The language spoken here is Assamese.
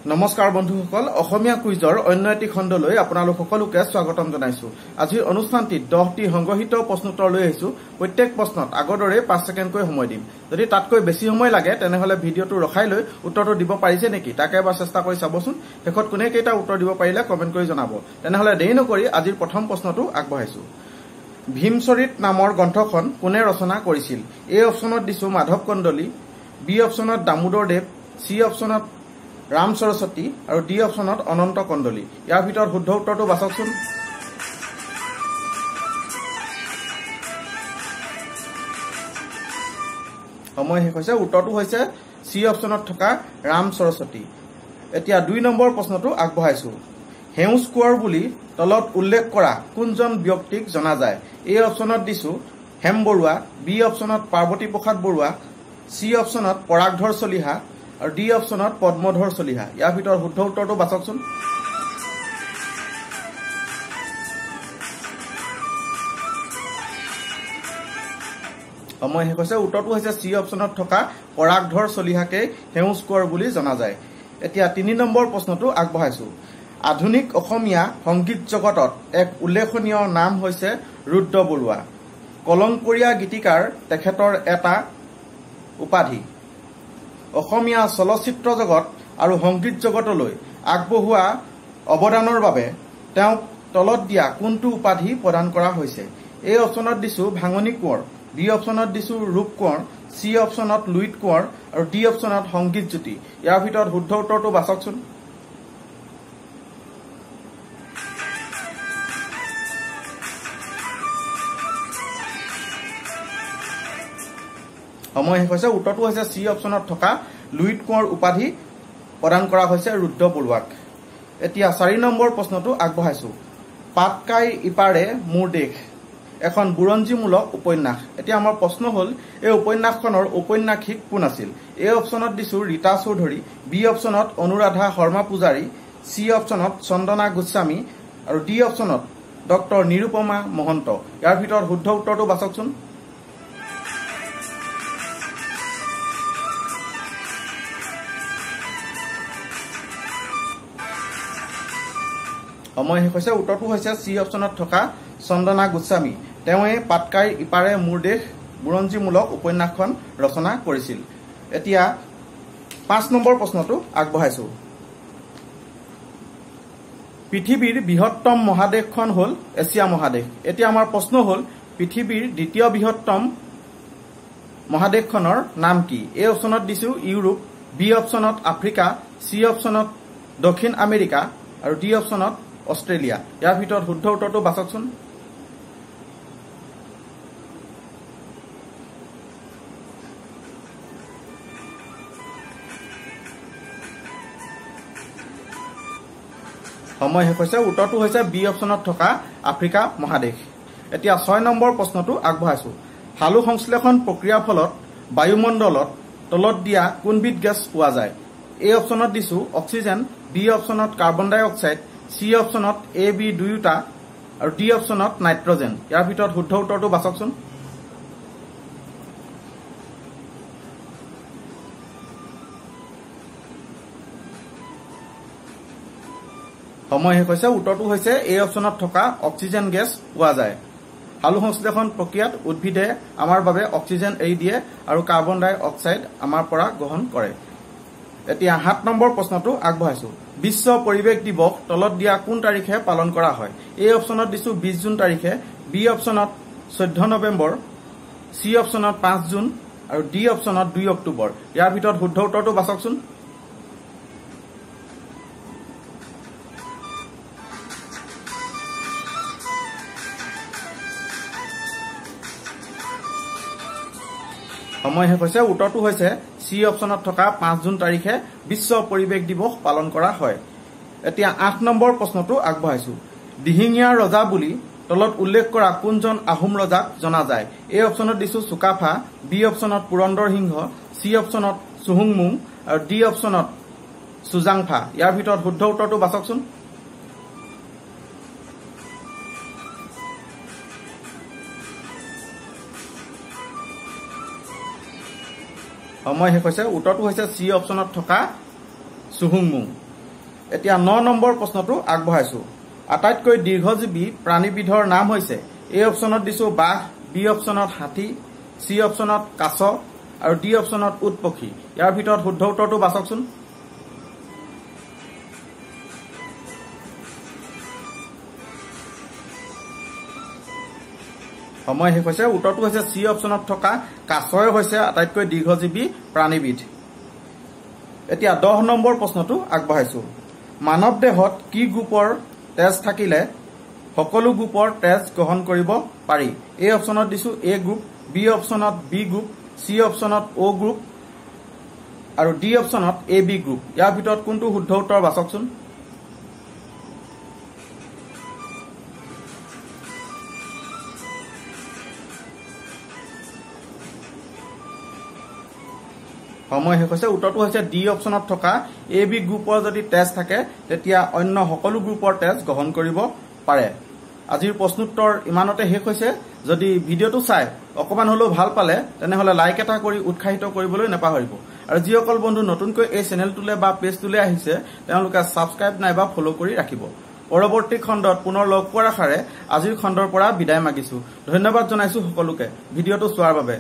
নমস্কাৰ বন্ধুসকল অসমীয়া কুইজৰ অন্য এটি খণ্ডলৈ আপোনালোক সকলোকে স্বাগতম জনাইছো। আজিৰ অনুষ্ঠানটিত 10টি সংগ্ৰহিত প্ৰশ্নোত্তৰ লৈ আহিছো। প্ৰত্যেক প্ৰশ্নত আগৰদৰে 5 ছেকেণ্ডকৈ সময় দিম। যদি তাতকৈ বেছি সময় লাগে তেনেহলে ভিডিঅটো ৰখাই লৈ উত্তৰটো দিব পাৰিছে নেকি তাকে এবাৰ চেষ্টা কৰি চাবচোন। শেষত কোনে কেইটা উত্তৰ দিব পাৰিলে কমেন্ট কৰি জনাব। তেনেহলে দেৰি নকৰি আজিৰ প্ৰথম প্ৰশ্নটো আগবঢ়াইছো। ভীমচৰিত নামৰ গ্ৰন্থখন কোনে ৰচনা কৰিছিল? এ অপচনত দিছো মাধৱ কন্দলী, বি অপচনত দামোদৰ দেৱ, সি অপচনত ৰাম সৰস্বতী আৰু ডি অপচনত অনন্ত কন্দলী। ইয়াৰ ভিতৰত শুদ্ধ উত্তৰটো বাছকচোন। সময় শেষ হৈছে। উত্তৰটো হৈছে সি অপচনত থকা ৰাম সৰস্বতী। এতিয়া 2 নম্বৰ প্ৰশ্নটো আগবঢ়াইছো। হেউজ কোঁৱৰ বুলি তলত উল্লেখ কৰা কোনজন ব্যক্তিক জনা যায়? এ অপচনত দিছো হেম বৰুৱা, বি অপচনত পাৰ্বতী প্ৰসাদ বৰুৱা, সি অপচনত পৰাগধৰ চলিহা আৰু ডি অপচনত পদ্মধৰ চলিহা। ইয়াৰ ভিতৰত শুদ্ধ উত্তৰটো বাছকচোন। সময় শেষ হৈছে। উত্তৰটো হৈছে সি অপচনত থকা পৰাগধৰ চলিহাকে হেউজ কোঁৱৰ বুলি জনা যায়। এতিয়া 3 নম্বৰ প্ৰশ্নটো আগবঢ়াইছো। আধুনিক অসমীয়া সংগীত জগতত এক উল্লেখনীয় নাম হৈছে ৰুদ্ৰ বৰুৱা। কলংকৰীয়া গীতিকাৰ তেখেতৰ এটা উপাধি। অসমীয়া চলচ্চিত্ৰ জগত আৰু সংগীত জগতলৈ আগবঢ়োৱা অৱদানৰ বাবে তেওঁক তলত দিয়া কোনটো উপাধি প্ৰদান কৰা হৈছে? এ অপচনত দিছো ভাঙনি কোঁৱৰ, বি অপচনত দিছো ৰূপ কোঁৱৰ, চি অপচনত লুইত কোঁৱৰ আৰু ডি অপচনত সংগীত জ্যোতি। ইয়াৰ ভিতৰত শুদ্ধ উত্তৰটো বাছকচোন। সময় শেষ হৈছে। উত্তৰটো হৈছে চি অপচনত থকা লুইত কোঁৱৰ উপাধি প্ৰদান কৰা হৈছে ৰুদ্ৰ বৰুৱাক। এতিয়া 4 নম্বৰ প্ৰশ্নটো আগবঢ়াইছো। পাতকাই ইপাৰে মোৰ দেশ এখন বুৰঞ্জীমূলক উপন্যাস। এতিয়া আমাৰ প্ৰশ্ন হ'ল এই উপন্যাসখনৰ ঔপন্যাসিক কোন আছিল? এ অপচনত দিছো ৰীতা চৌধুৰী, বি অপচনত অনুৰাধা শৰ্মা পূজাৰী, চি অপচনত চন্দনা গোস্বামী আৰু ডি অপচনত ডক্টৰ নিৰুপমা মহন্ত। ইয়াৰ ভিতৰত শুদ্ধ উত্তৰটো বাছকচোন। সময় শেষ হৈছে। উত্তৰটো হৈছে চি অপচনত থকা চন্দনা গোস্বামী। তেওঁৱে পাতকাইৰ ইপাৰে মোৰ দেশ বুৰঞ্জীমূলক উপন্যাসখন ৰচনা কৰিছিল। এতিয়া 5 নম্বৰ প্ৰশ্নটো আগবঢ়াইছো। পৃথিৱীৰ বৃহত্তম মহাদেশখন হ'ল এছিয়া মহাদেশ। এতিয়া আমাৰ প্ৰশ্ন হ'ল পৃথিৱীৰ দ্বিতীয় বৃহত্তম মহাদেশখনৰ নাম কি? এ অপচনত দিছো ইউৰোপ, বি অপচনত আফ্ৰিকা, চি অপচনত দক্ষিণ আমেৰিকা আৰু ডি অপচনত অষ্ট্ৰেলিয়া। ইয়াৰ ভিতৰত শুদ্ধ উত্তৰটো বাছকচোন। সময় শেষ হৈছে। উত্তৰটো হৈছে বি অপচনত থকা আফ্ৰিকা মহাদেশ। এতিয়া 6 নম্বৰ প্ৰশ্নটো আগবঢ়াইছো। সালু সংশ্লেষণ প্ৰক্ৰিয়াৰ ফলত বায়ুমণ্ডলত তলত দিয়া কোনবিধ গেছ পোৱা যায়? এ অপচনত দিছো oxygen, B অপচনত carbon dye oxide, C অপচনত A B দুয়োটা আৰু ডি অপচনত নাইট্ৰজেন। ইয়াৰ ভিতৰত শুদ্ধ উত্তৰটো বাছকচোন। সময় শেষ হৈছে। উত্তৰটো হৈছে এ অপচনত থকা অক্সিজেন গেছ পোৱা যায়। সালু সংশ্লেষণ প্ৰক্ৰিয়াত উদ্ভিদে আমাৰ বাবে অক্সিজেন এৰি দিয়ে আৰু কাৰ্বন ডাই অক্সাইড আমাৰ পৰা গ্ৰহণ কৰে। এতিয়া 7 নম্বৰ প্ৰশ্নটো আগবঢ়াইছো। বিশ্ব পৰিৱেশ দিৱস তলত দিয়া কোন তাৰিখে পালন কৰা হয়? এ অপচনত দিছো 20 জুন তাৰিখে, বি অপচনত 14 নৱেম্বৰ, চি অপচনত 5 জুন আৰু ডি অপচনত 2 অক্টোবৰ। ইয়াৰ ভিতৰত শুদ্ধ উত্তৰটো বাছকচোন। সময় শেষ হৈছে। উত্তৰটো হৈছে চি অপচনত থকা 5 জুন তাৰিখে বিশ্ব পৰিৱেশ দিৱস পালন কৰা হয়। এতিয়া 8 নম্বৰ প্ৰশ্নটো আগবঢ়াইছো। দিহিঙীয়া ৰজা বুলি তলত উল্লেখ কৰা কোনজন আহোম ৰজাক জনা যায়? এ অপচনত দিছো চুকাফা, বি অপচনত পুৰন্দৰ সিংহ, চি অপচনত চুহুংমুং আৰু ডি অপচনত চুজাংফা। ইয়াৰ ভিতৰত শুদ্ধ উত্তৰটো বাছকচোন। সময় শেষ হৈছে। উত্তৰটো হৈছে চি অপচনত থকা চুহুংমুং। এতিয়া 9 নম্বৰ প্ৰশ্নটো আগবঢ়াইছো আটাইতকৈ দীৰ্ঘজীৱী প্ৰাণীবিধৰ নাম হৈছে এ অপচনত দিছো বাঘ বি অপচনত হাতী সি অপচনত কাছ আৰু ডি অপচনত উট পক্ষী ইয়াৰ ভিতৰত শুদ্ধ উত্তৰটো বাছকচোন সময় শেষ হৈছে উত্তৰটো হৈছে সি অপচনত থকা কাছই হৈছে আটাইতকৈ দীৰ্ঘজীৱী প্ৰাণীবিধ এতিয়া 10 নম্বৰ প্ৰশ্নটো আগবঢ়াইছো মানৱ দেহত কি গ্ৰুপৰ তেজ থাকিলে সকলো গ্ৰুপৰ তেজ গ্ৰহণ কৰিব পাৰি এ অপচনত দিছো এ গ্ৰুপ বি অপচনত বি গ্ৰুপ সি অপচনত অ গ্ৰুপ আৰু ডি অপচনত এ বি গ্ৰুপ ইয়াৰ ভিতৰত কোনটো শুদ্ধ উত্তৰ বাছকচোন সময় শেষ হৈছে উত্তৰটো হৈছে ডি অপচনত থকা এ বি গ্ৰুপৰ যদি তেজ থাকে তেতিয়া অন্য সকলো গ্ৰুপৰ তেজ গ্ৰহণ কৰিব পাৰে আজিৰ প্ৰশ্নোত্তৰ ইমানতে শেষ হৈছে যদি ভিডিঅ'টো চাই অকমান হলেও ভাল পালে তেনেহলে লাইক এটা কৰি উৎসাহিত কৰিবলৈ নাপাহৰিব আৰু যিসকল বন্ধু নতুনকৈ এই চেনেলটোলৈ বা পেজটোলৈ আহিছে তেওঁলোকে সাবস্ক্ৰাইব নাইবা ফলো কৰি ৰাখিব পৰৱৰ্তী খণ্ডত পুনৰ লগ পোৱাৰ আশাৰে আজিৰ খণ্ডৰ পৰা বিদায় মাগিছো ধন্যবাদ জনাইছো সকলোকে ভিডিঅ'টো চোৱাৰ বাবে